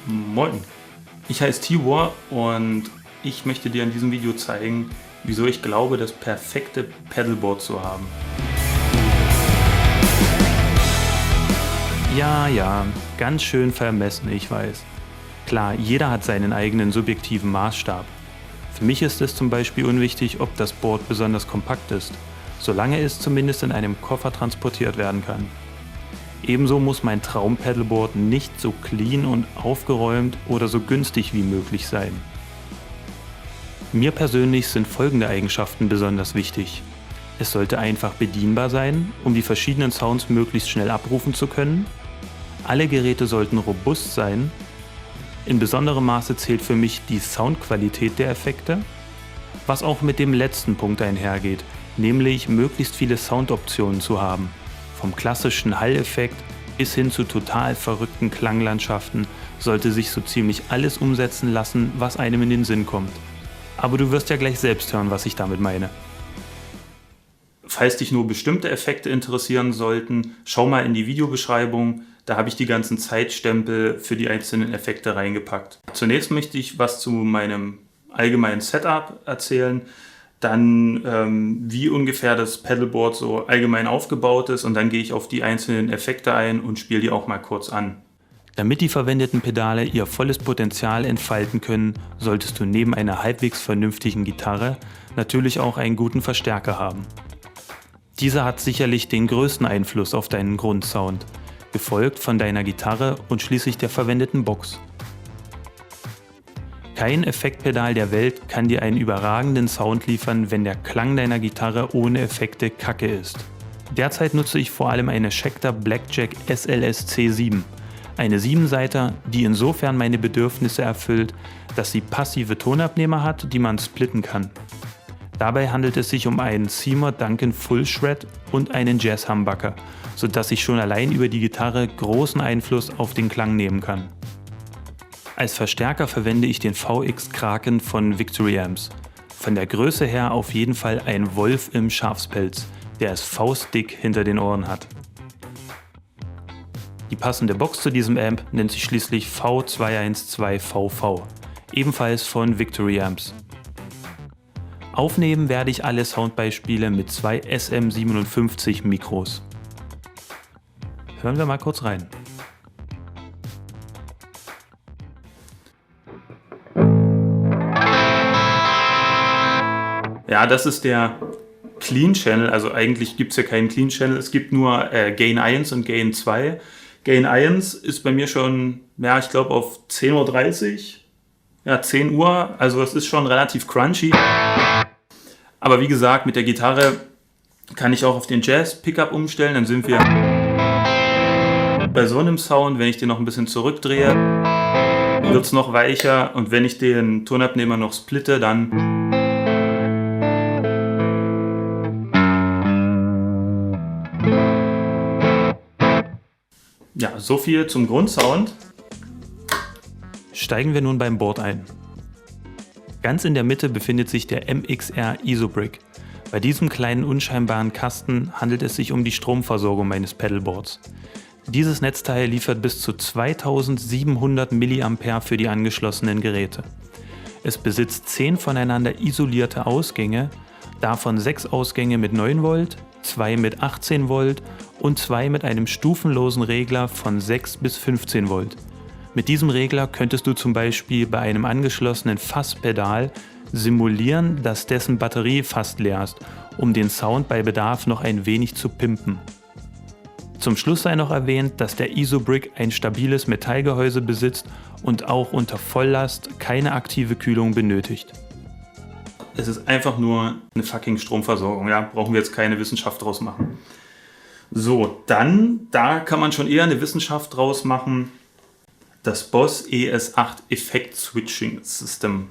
Moin, ich heiße Tibor und ich möchte dir in diesem Video zeigen, wieso ich glaube, das perfekte Pedalboard zu haben. Ja, ganz schön vermessen, ich weiß. Klar, jeder hat seinen eigenen subjektiven Maßstab. Für mich ist es zum Beispiel unwichtig, ob das Board besonders kompakt ist, solange es zumindest in einem Koffer transportiert werden kann. Ebenso muss mein Traum-Pedalboard nicht so clean und aufgeräumt oder so günstig wie möglich sein. Mir persönlich sind folgende Eigenschaften besonders wichtig. Es sollte einfach bedienbar sein, um die verschiedenen Sounds möglichst schnell abrufen zu können. Alle Geräte sollten robust sein. In besonderem Maße zählt für mich die Soundqualität der Effekte, was auch mit dem letzten Punkt einhergeht, nämlich möglichst viele Soundoptionen zu haben. Vom klassischen Hall-Effekt bis hin zu total verrückten Klanglandschaften sollte sich so ziemlich alles umsetzen lassen, was einem in den Sinn kommt. Aber du wirst ja gleich selbst hören, was ich damit meine. Falls dich nur bestimmte Effekte interessieren sollten, schau mal in die Videobeschreibung, da habe ich die ganzen Zeitstempel für die einzelnen Effekte reingepackt. Zunächst möchte ich was zu meinem allgemeinen Setup erzählen, dann wie ungefähr das Pedalboard so allgemein aufgebaut ist und dann gehe ich auf die einzelnen Effekte ein und spiele die auch mal kurz an. Damit die verwendeten Pedale ihr volles Potenzial entfalten können, solltest du neben einer halbwegs vernünftigen Gitarre natürlich auch einen guten Verstärker haben. Dieser hat sicherlich den größten Einfluss auf deinen Grundsound, gefolgt von deiner Gitarre und schließlich der verwendeten Box. Kein Effektpedal der Welt kann dir einen überragenden Sound liefern, wenn der Klang deiner Gitarre ohne Effekte kacke ist. Derzeit nutze ich vor allem eine Schecter Blackjack SLS C7, eine 7-Seiter, die insofern meine Bedürfnisse erfüllt, dass sie passive Tonabnehmer hat, die man splitten kann. Dabei handelt es sich um einen Seymour Duncan Full Shred und einen Jazz Humbucker, sodass ich schon allein über die Gitarre großen Einfluss auf den Klang nehmen kann. Als Verstärker verwende ich den VX Kraken von Victory Amps. Von der Größe her auf jeden Fall ein Wolf im Schafspelz, der es faustdick hinter den Ohren hat. Die passende Box zu diesem Amp nennt sich schließlich V212VV, ebenfalls von Victory Amps. Aufnehmen werde ich alle Soundbeispiele mit zwei SM57 Mikros. Hören wir mal kurz rein. Ja, das ist der Clean Channel, also eigentlich gibt es ja keinen Clean Channel, es gibt nur Gain 1 und Gain 2. Gain 1 ist bei mir schon, ja, ich glaube auf 10:30 Uhr, ja 10 Uhr, also es ist schon relativ crunchy. Aber wie gesagt, mit der Gitarre kann ich auch auf den Jazz-Pickup umstellen, dann sind wir bei so einem Sound. Wenn ich den noch ein bisschen zurückdrehe, wird es noch weicher und wenn ich den Tonabnehmer noch splitte, dann ja, so viel zum Grundsound. Steigen wir nun beim Board ein. Ganz in der Mitte befindet sich der MXR Isobrick. Bei diesem kleinen unscheinbaren Kasten handelt es sich um die Stromversorgung meines Pedalboards. Dieses Netzteil liefert bis zu 2700 mA für die angeschlossenen Geräte. Es besitzt 10 voneinander isolierte Ausgänge, davon 6 Ausgänge mit 9 Volt, 2 mit 18 Volt und 2 mit einem stufenlosen Regler von 6 bis 15 Volt. Mit diesem Regler könntest du zum Beispiel bei einem angeschlossenen Fasspedal simulieren, dass dessen Batterie fast leer ist, um den Sound bei Bedarf noch ein wenig zu pimpen. Zum Schluss sei noch erwähnt, dass der Isobrick ein stabiles Metallgehäuse besitzt und auch unter Volllast keine aktive Kühlung benötigt. Es ist einfach nur eine fucking Stromversorgung, ja, brauchen wir jetzt keine Wissenschaft draus machen. So, dann, da kann man schon eher eine Wissenschaft draus machen, das Boss ES8 Effect Switching System.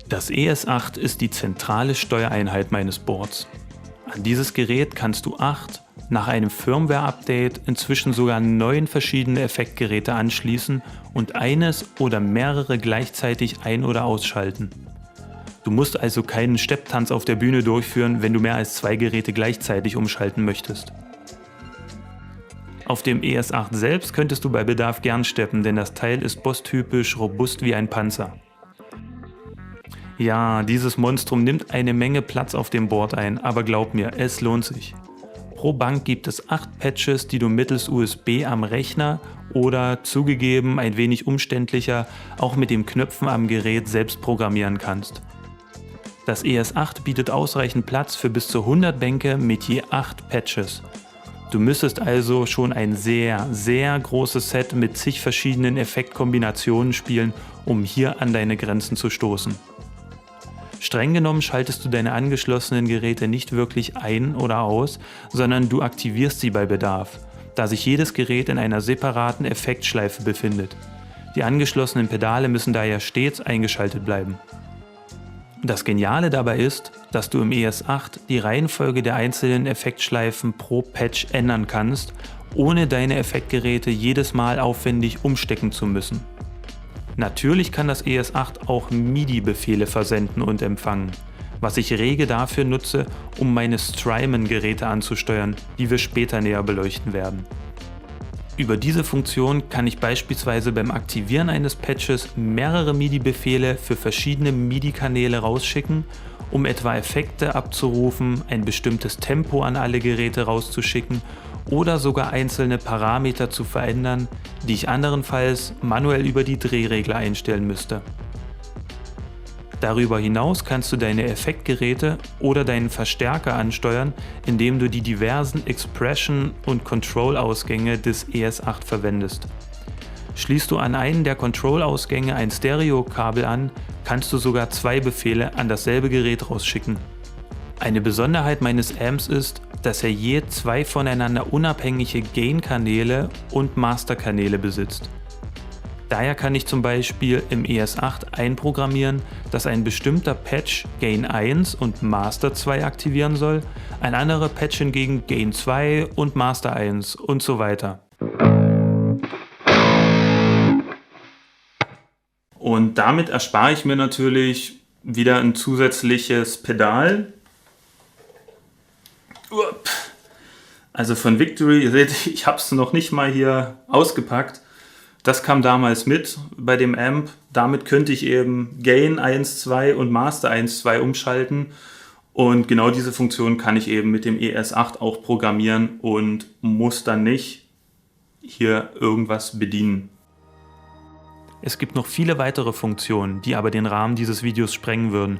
Das ES8 ist die zentrale Steuereinheit meines Boards. An dieses Gerät kannst du 8, nach einem Firmware-Update inzwischen sogar 9 verschiedene Effektgeräte anschließen und eines oder mehrere gleichzeitig ein- oder ausschalten. Du musst also keinen Stepptanz auf der Bühne durchführen, wenn du mehr als 2 Geräte gleichzeitig umschalten möchtest. Auf dem ES8 selbst könntest du bei Bedarf gern steppen, denn das Teil ist bosstypisch robust wie ein Panzer. Ja, dieses Monstrum nimmt eine Menge Platz auf dem Board ein, aber glaub mir, es lohnt sich. Pro Bank gibt es 8 Patches, die du mittels USB am Rechner oder, zugegeben ein wenig umständlicher, auch mit den Knöpfen am Gerät selbst programmieren kannst. Das ES8 bietet ausreichend Platz für bis zu 100 Bänke mit je 8 Patches. Du müsstest also schon ein sehr, sehr großes Set mit zig verschiedenen Effektkombinationen spielen, um hier an deine Grenzen zu stoßen. Streng genommen schaltest du deine angeschlossenen Geräte nicht wirklich ein oder aus, sondern du aktivierst sie bei Bedarf, da sich jedes Gerät in einer separaten Effektschleife befindet. Die angeschlossenen Pedale müssen daher stets eingeschaltet bleiben. Das Geniale dabei ist, dass du im ES8 die Reihenfolge der einzelnen Effektschleifen pro Patch ändern kannst, ohne deine Effektgeräte jedes Mal aufwendig umstecken zu müssen. Natürlich kann das ES8 auch MIDI-Befehle versenden und empfangen, was ich rege dafür nutze, um meine Strymon-Geräte anzusteuern, die wir später näher beleuchten werden. Über diese Funktion kann ich beispielsweise beim Aktivieren eines Patches mehrere MIDI-Befehle für verschiedene MIDI-Kanäle rausschicken, um etwa Effekte abzurufen, ein bestimmtes Tempo an alle Geräte rauszuschicken oder sogar einzelne Parameter zu verändern, die ich anderenfalls manuell über die Drehregler einstellen müsste. Darüber hinaus kannst du deine Effektgeräte oder deinen Verstärker ansteuern, indem du die diversen Expression- und Control-Ausgänge des ES8 verwendest. Schließt du an einen der Control-Ausgänge ein Stereo-Kabel an, kannst du sogar 2 Befehle an dasselbe Gerät rausschicken. Eine Besonderheit meines Amps ist, dass er je 2 voneinander unabhängige Gain-Kanäle und Master-Kanäle besitzt. Daher kann ich zum Beispiel im ES8 einprogrammieren, dass ein bestimmter Patch Gain 1 und Master 2 aktivieren soll, ein anderer Patch hingegen Gain 2 und Master 1 und so weiter. Und damit erspare ich mir natürlich wieder ein zusätzliches Pedal. Also von Victory, ihr seht, ich habe es noch nicht mal hier ausgepackt. Das kam damals mit bei dem Amp. Damit könnte ich eben Gain 1.2 und Master 1.2 umschalten. Und genau diese Funktion kann ich eben mit dem ES8 auch programmieren und muss dann nicht hier irgendwas bedienen. Es gibt noch viele weitere Funktionen, die aber den Rahmen dieses Videos sprengen würden.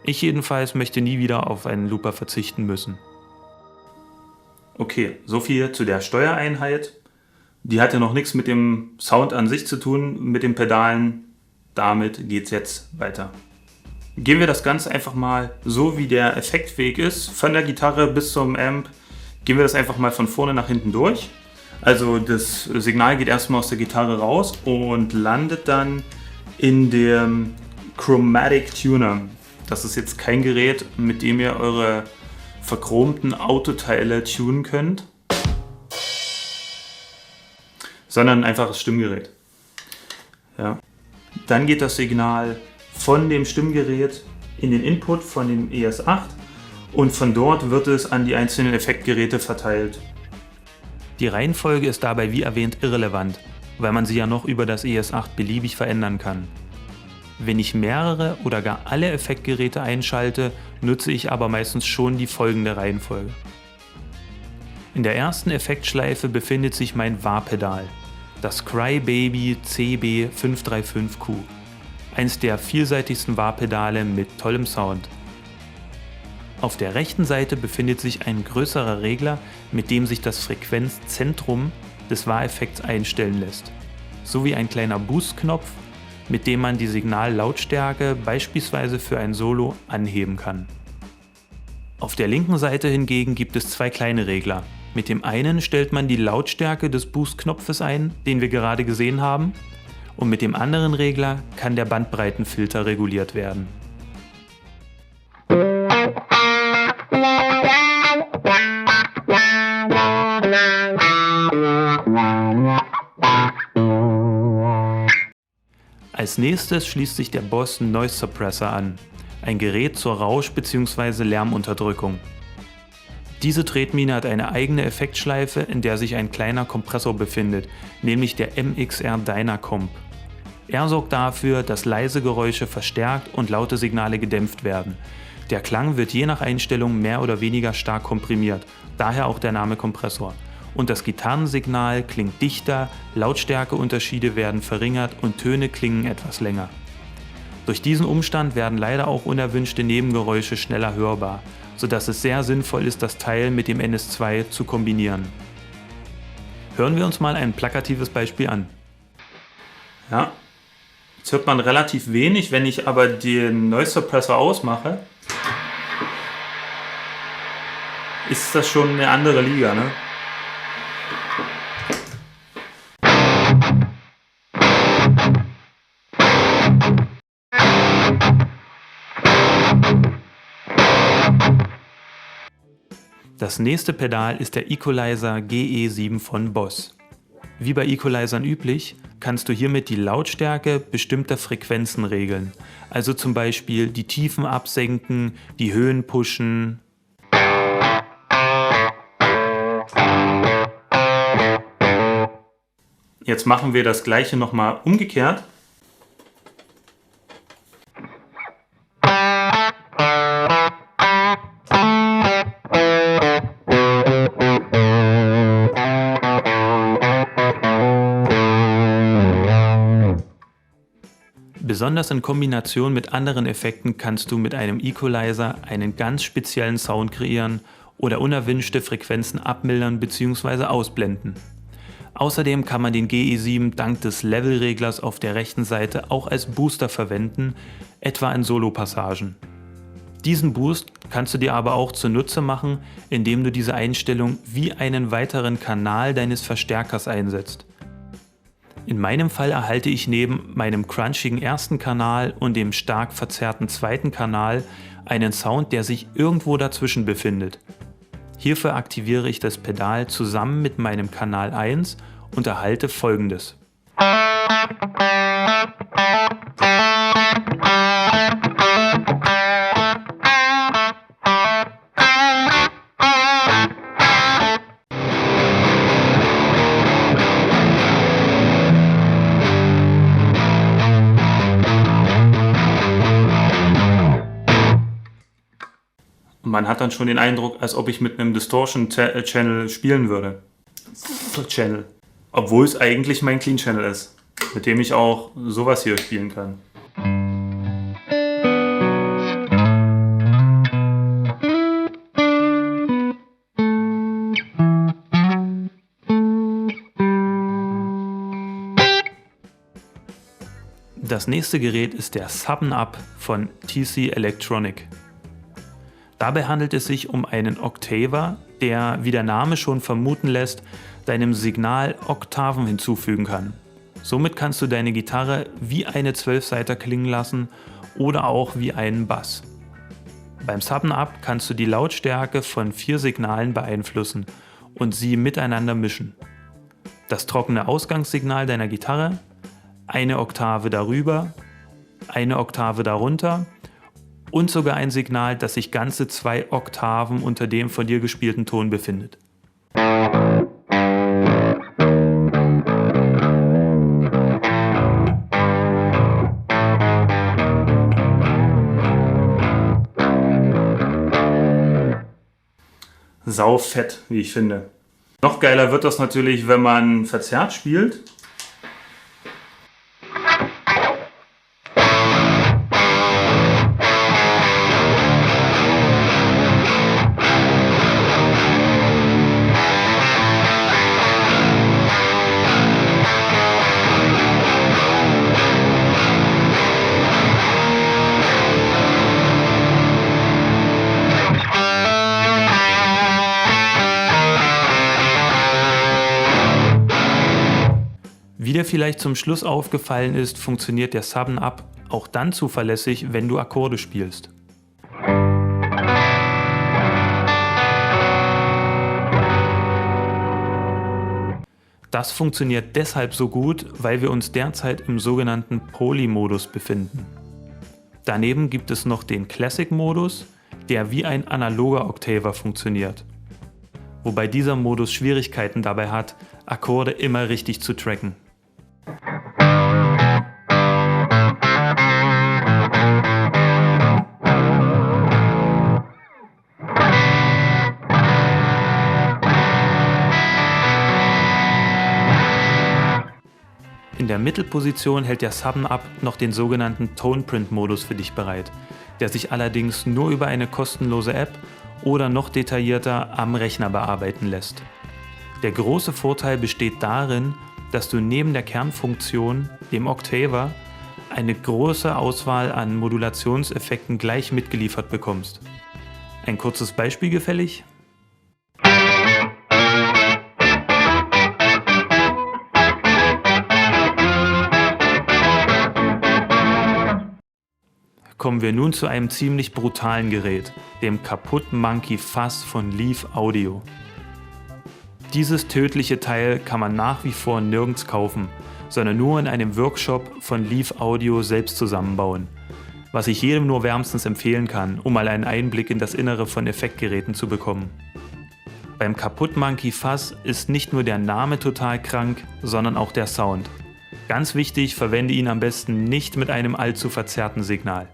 Ich jedenfalls möchte nie wieder auf einen Looper verzichten müssen. Okay, soviel zu der Steuereinheit. Die hat ja noch nichts mit dem Sound an sich zu tun, mit den Pedalen. Damit geht es jetzt weiter. Gehen wir das Ganze einfach mal so, wie der Effektweg ist, von der Gitarre bis zum Amp, gehen wir das einfach mal von vorne nach hinten durch. Also das Signal geht erstmal aus der Gitarre raus und landet dann in dem Chromatic Tuner. Das ist jetzt kein Gerät, mit dem ihr eure verchromten Autoteile tunen könnt, sondern ein einfaches Stimmgerät. Ja. Dann geht das Signal von dem Stimmgerät in den Input von dem ES8 und von dort wird es an die einzelnen Effektgeräte verteilt. Die Reihenfolge ist dabei wie erwähnt irrelevant, weil man sie ja noch über das ES8 beliebig verändern kann. Wenn ich mehrere oder gar alle Effektgeräte einschalte, nutze ich aber meistens schon die folgende Reihenfolge. In der ersten Effektschleife befindet sich mein Wah-Pedal, das Crybaby CB535Q, eins der vielseitigsten Wah-Pedale mit tollem Sound. Auf der rechten Seite befindet sich ein größerer Regler, mit dem sich das Frequenzzentrum des Wah-Effekts einstellen lässt, sowie ein kleiner Boost-Knopf, mit dem man die Signallautstärke beispielsweise für ein Solo anheben kann. Auf der linken Seite hingegen gibt es 2 kleine Regler. Mit dem einen stellt man die Lautstärke des Boost-Knopfes ein, den wir gerade gesehen haben, und mit dem anderen Regler kann der Bandbreitenfilter reguliert werden. Als nächstes schließt sich der Boss Noise Suppressor an, ein Gerät zur Rausch- bzw. Lärmunterdrückung. Diese Tretmine hat eine eigene Effektschleife, in der sich ein kleiner Kompressor befindet, nämlich der MXR Dynacomp. Er sorgt dafür, dass leise Geräusche verstärkt und laute Signale gedämpft werden. Der Klang wird je nach Einstellung mehr oder weniger stark komprimiert, daher auch der Name Kompressor. Und das Gitarrensignal klingt dichter, Lautstärkeunterschiede werden verringert und Töne klingen etwas länger. Durch diesen Umstand werden leider auch unerwünschte Nebengeräusche schneller hörbar, sodass es sehr sinnvoll ist, das Teil mit dem NS2 zu kombinieren. Hören wir uns mal ein plakatives Beispiel an. Ja, jetzt hört man relativ wenig, wenn ich aber den Noise Suppressor ausmache, ist das schon eine andere Liga, ne? Das nächste Pedal ist der Equalizer GE7 von Boss. Wie bei Equalizern üblich, kannst du hiermit die Lautstärke bestimmter Frequenzen regeln. Also zum Beispiel die Tiefen absenken, die Höhen pushen. Jetzt machen wir das gleiche nochmal umgekehrt. Besonders in Kombination mit anderen Effekten kannst du mit einem Equalizer einen ganz speziellen Sound kreieren oder unerwünschte Frequenzen abmildern bzw. ausblenden. Außerdem kann man den GE7 dank des Levelreglers auf der rechten Seite auch als Booster verwenden, etwa in Solopassagen. Diesen Boost kannst du dir aber auch zunutze machen, indem du diese Einstellung wie einen weiteren Kanal deines Verstärkers einsetzt. In meinem Fall erhalte ich neben meinem crunchigen ersten Kanal und dem stark verzerrten zweiten Kanal einen Sound, der sich irgendwo dazwischen befindet. Hierfür aktiviere ich das Pedal zusammen mit meinem Kanal 1 und erhalte Folgendes. Man hat dann schon den Eindruck, als ob ich mit einem Distortion-Channel spielen würde. Channel. Obwohl es eigentlich mein Clean-Channel ist, mit dem ich auch sowas hier spielen kann. Das nächste Gerät ist der Sub-N-Up von TC Electronic. Dabei handelt es sich um einen Octaver, der, wie der Name schon vermuten lässt, deinem Signal Oktaven hinzufügen kann. Somit kannst du deine Gitarre wie eine 12-Saiter klingen lassen oder auch wie einen Bass. Beim Sub-N-Up kannst du die Lautstärke von 4 Signalen beeinflussen und sie miteinander mischen. Das trockene Ausgangssignal deiner Gitarre, eine Oktave darüber, eine Oktave darunter und sogar ein Signal, das sich ganze 2 Oktaven unter dem von dir gespielten Ton befindet. Saufett, wie ich finde. Noch geiler wird das natürlich, wenn man verzerrt spielt. Wie dir vielleicht zum Schluss aufgefallen ist, funktioniert der Sub-N-Up auch dann zuverlässig, wenn du Akkorde spielst. Das funktioniert deshalb so gut, weil wir uns derzeit im sogenannten Poly-Modus befinden. Daneben gibt es noch den Classic-Modus, der wie ein analoger Octaver funktioniert. wobei dieser Modus Schwierigkeiten dabei hat, Akkorde immer richtig zu tracken. In der Mittelposition hält der 7-Up noch den sogenannten Tone-Print-Modus für dich bereit, der sich allerdings nur über eine kostenlose App oder noch detaillierter am Rechner bearbeiten lässt. Der große Vorteil besteht darin, dass du neben der Kernfunktion, dem Octaver, eine große Auswahl an Modulationseffekten gleich mitgeliefert bekommst. Ein kurzes Beispiel gefällig? Kommen wir nun zu einem ziemlich brutalen Gerät, dem Kaputt Monkey Fuzz von Leaf Audio. Dieses tödliche Teil kann man nach wie vor nirgends kaufen, sondern nur in einem Workshop von Leaf Audio selbst zusammenbauen, was ich jedem nur wärmstens empfehlen kann, um mal einen Einblick in das Innere von Effektgeräten zu bekommen. Beim Kaputt Monkey Fuzz ist nicht nur der Name total krank, sondern auch der Sound. Ganz wichtig, verwende ihn am besten nicht mit einem allzu verzerrten Signal.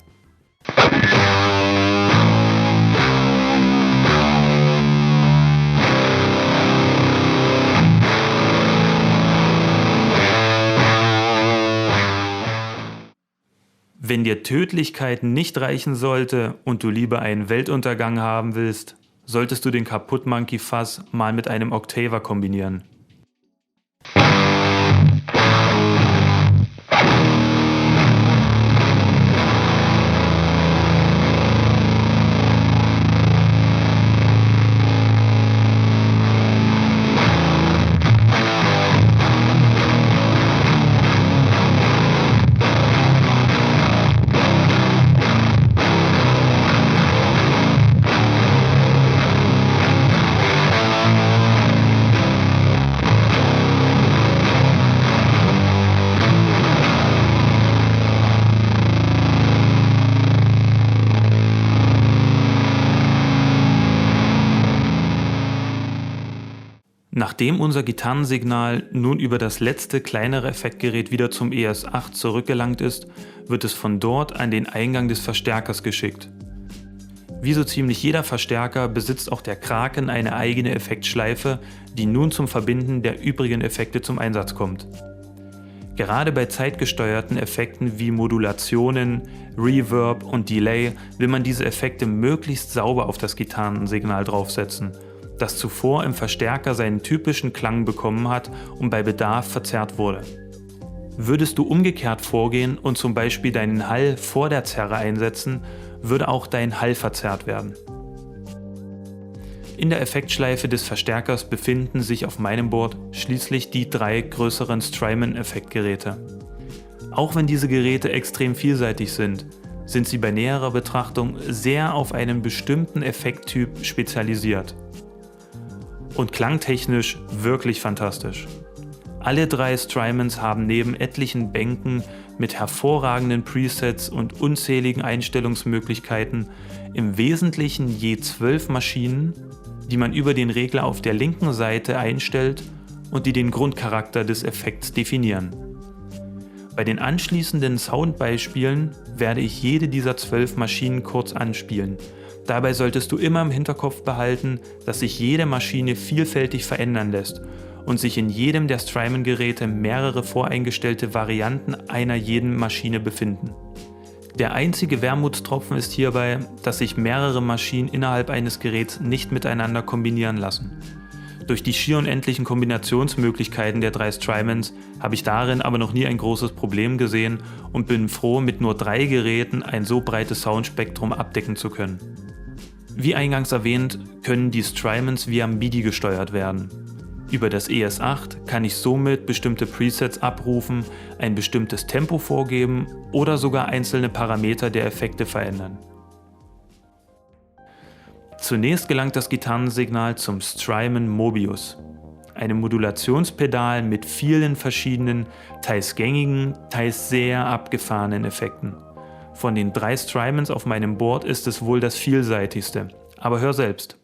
Wenn dir Tödlichkeit nicht reichen sollte und du lieber einen Weltuntergang haben willst, solltest du den Kaputt Monkey Fuzz mal mit einem Octaver kombinieren. Nachdem unser Gitarrensignal nun über das letzte kleinere Effektgerät wieder zum ES8 zurückgelangt ist, wird es von dort an den Eingang des Verstärkers geschickt. Wie so ziemlich jeder Verstärker besitzt auch der Kraken eine eigene Effektschleife, die nun zum Verbinden der übrigen Effekte zum Einsatz kommt. Gerade bei zeitgesteuerten Effekten wie Modulationen, Reverb und Delay will man diese Effekte möglichst sauber auf das Gitarrensignal draufsetzen, das zuvor im Verstärker seinen typischen Klang bekommen hat und bei Bedarf verzerrt wurde. Würdest du umgekehrt vorgehen und zum Beispiel deinen Hall vor der Zerre einsetzen, würde auch dein Hall verzerrt werden. In der Effektschleife des Verstärkers befinden sich auf meinem Board schließlich die 3 größeren Strymon-Effektgeräte. Auch wenn diese Geräte extrem vielseitig sind sie bei näherer Betrachtung sehr auf einen bestimmten Effekttyp spezialisiert. Und klangtechnisch wirklich fantastisch. Alle 3 Strymons haben neben etlichen Bänken mit hervorragenden Presets und unzähligen Einstellungsmöglichkeiten im Wesentlichen je 12 Maschinen, die man über den Regler auf der linken Seite einstellt und die den Grundcharakter des Effekts definieren. Bei den anschließenden Soundbeispielen werde ich jede dieser 12 Maschinen kurz anspielen. Dabei solltest du immer im Hinterkopf behalten, dass sich jede Maschine vielfältig verändern lässt und sich in jedem der Strymon-Geräte mehrere voreingestellte Varianten einer jeden Maschine befinden. Der einzige Wermutstropfen ist hierbei, dass sich mehrere Maschinen innerhalb eines Geräts nicht miteinander kombinieren lassen. Durch die schier unendlichen Kombinationsmöglichkeiten der 3 Strymons habe ich darin aber noch nie ein großes Problem gesehen und bin froh, mit nur 3 Geräten ein so breites Soundspektrum abdecken zu können. Wie eingangs erwähnt, können die Strymons via MIDI gesteuert werden. Über das ES8 kann ich somit bestimmte Presets abrufen, ein bestimmtes Tempo vorgeben oder sogar einzelne Parameter der Effekte verändern. Zunächst gelangt das Gitarrensignal zum Strymon Mobius, einem Modulationspedal mit vielen verschiedenen, teils gängigen, teils sehr abgefahrenen Effekten. Von den 3 Strymons auf meinem Board ist es wohl das vielseitigste, aber hör selbst.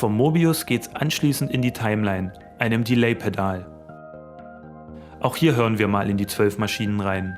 Vom Mobius geht's anschließend in die Timeline, einem Delay-Pedal. Auch hier hören wir mal in die 12 Maschinen rein.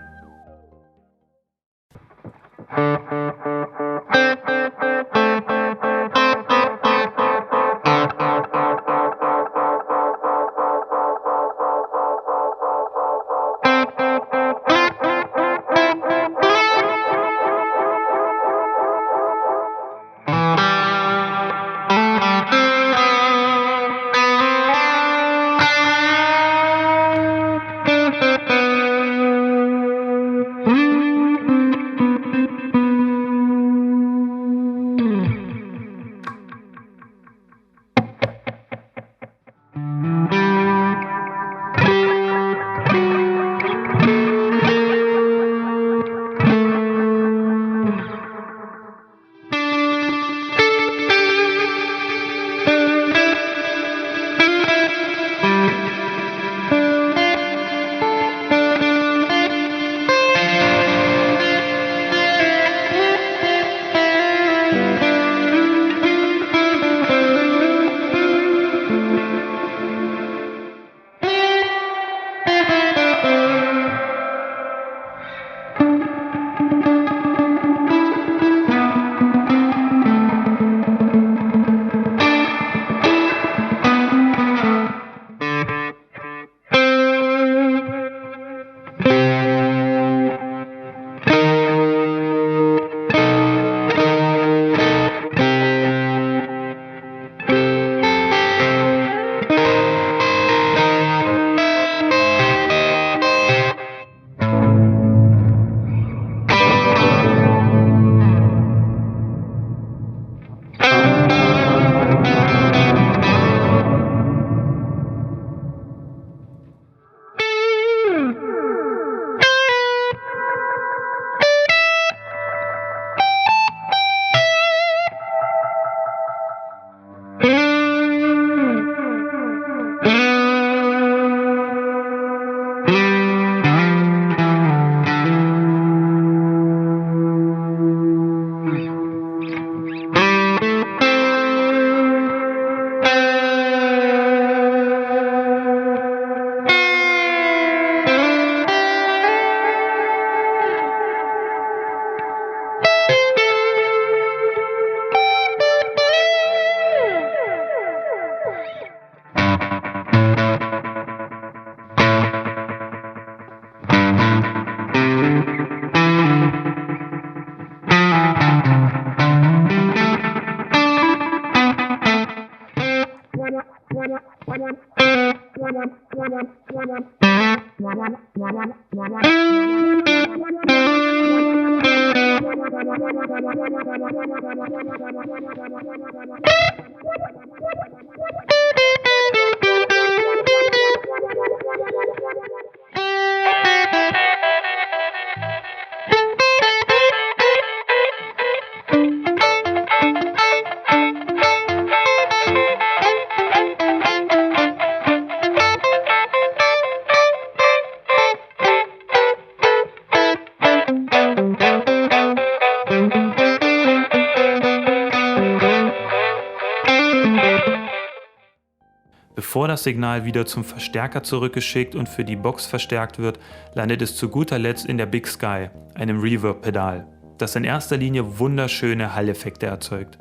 Bevor das Signal wieder zum Verstärker zurückgeschickt und für die Box verstärkt wird, landet es zu guter Letzt in der Big Sky, einem Reverb-Pedal, das in erster Linie wunderschöne Halleffekte erzeugt.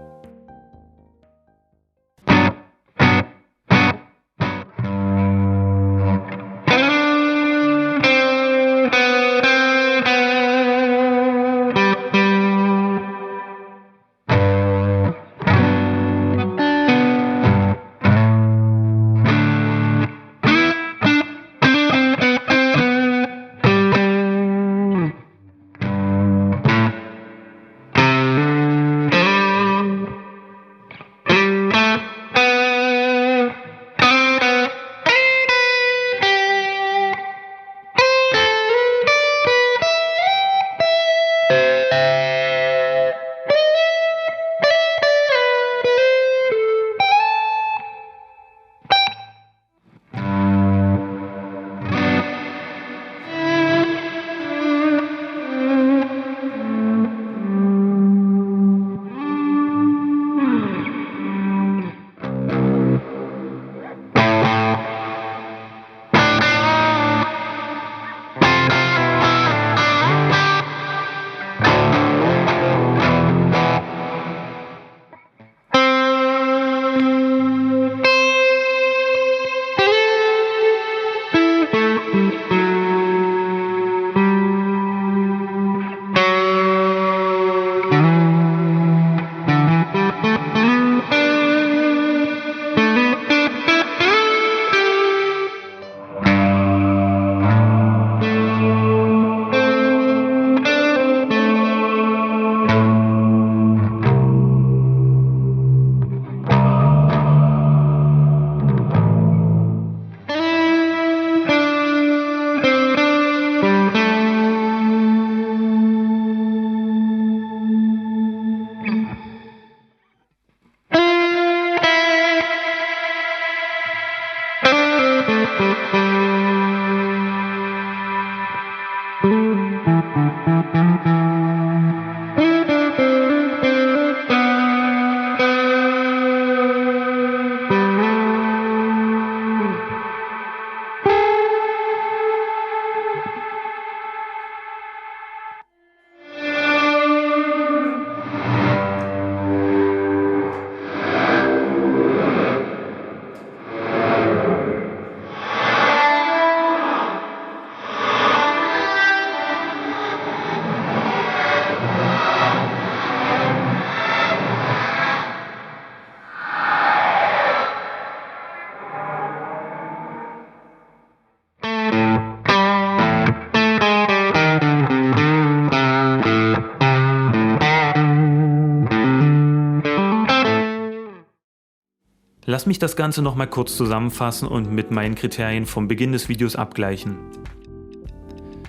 Lass mich das Ganze nochmal kurz zusammenfassen und mit meinen Kriterien vom Beginn des Videos abgleichen.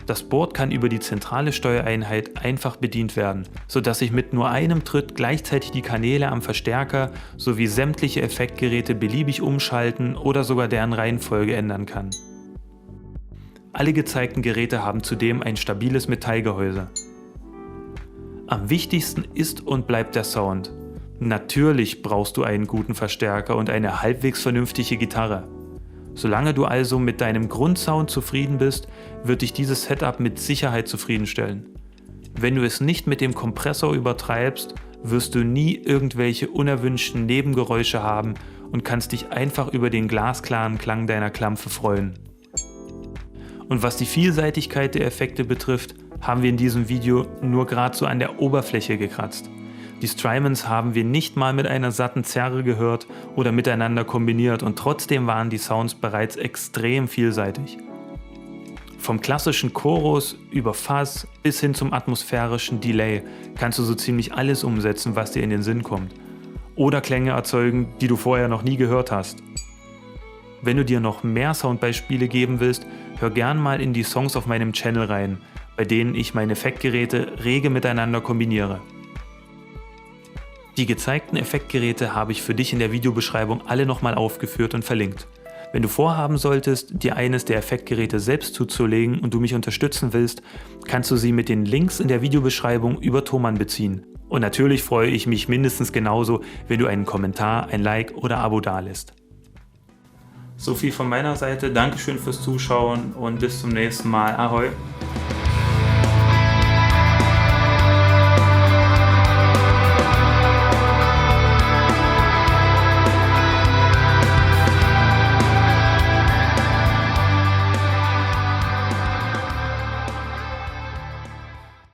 Das Board kann über die zentrale Steuereinheit einfach bedient werden, sodass ich mit nur einem Tritt gleichzeitig die Kanäle am Verstärker sowie sämtliche Effektgeräte beliebig umschalten oder sogar deren Reihenfolge ändern kann. Alle gezeigten Geräte haben zudem ein stabiles Metallgehäuse. Am wichtigsten ist und bleibt der Sound. Natürlich brauchst du einen guten Verstärker und eine halbwegs vernünftige Gitarre. Solange du also mit deinem Grundsound zufrieden bist, wird dich dieses Setup mit Sicherheit zufriedenstellen. Wenn du es nicht mit dem Kompressor übertreibst, wirst du nie irgendwelche unerwünschten Nebengeräusche haben und kannst dich einfach über den glasklaren Klang deiner Klampfe freuen. Und was die Vielseitigkeit der Effekte betrifft, haben wir in diesem Video nur gerade so an der Oberfläche gekratzt. Die Strymons haben wir nicht mal mit einer satten Zerre gehört oder miteinander kombiniert und trotzdem waren die Sounds bereits extrem vielseitig. Vom klassischen Chorus über Fuzz bis hin zum atmosphärischen Delay kannst du so ziemlich alles umsetzen, was dir in den Sinn kommt. Oder Klänge erzeugen, die du vorher noch nie gehört hast. Wenn du dir noch mehr Soundbeispiele geben willst, hör gern mal in die Songs auf meinem Channel rein, bei denen ich meine Effektgeräte rege miteinander kombiniere. Die gezeigten Effektgeräte habe ich für dich in der Videobeschreibung alle nochmal aufgeführt und verlinkt. Wenn du vorhaben solltest, dir eines der Effektgeräte selbst zuzulegen und du mich unterstützen willst, kannst du sie mit den Links in der Videobeschreibung über Thomann beziehen. Und natürlich freue ich mich mindestens genauso, wenn du einen Kommentar, ein Like oder Abo dalässt. So viel von meiner Seite. Dankeschön fürs Zuschauen und bis zum nächsten Mal. Ahoi!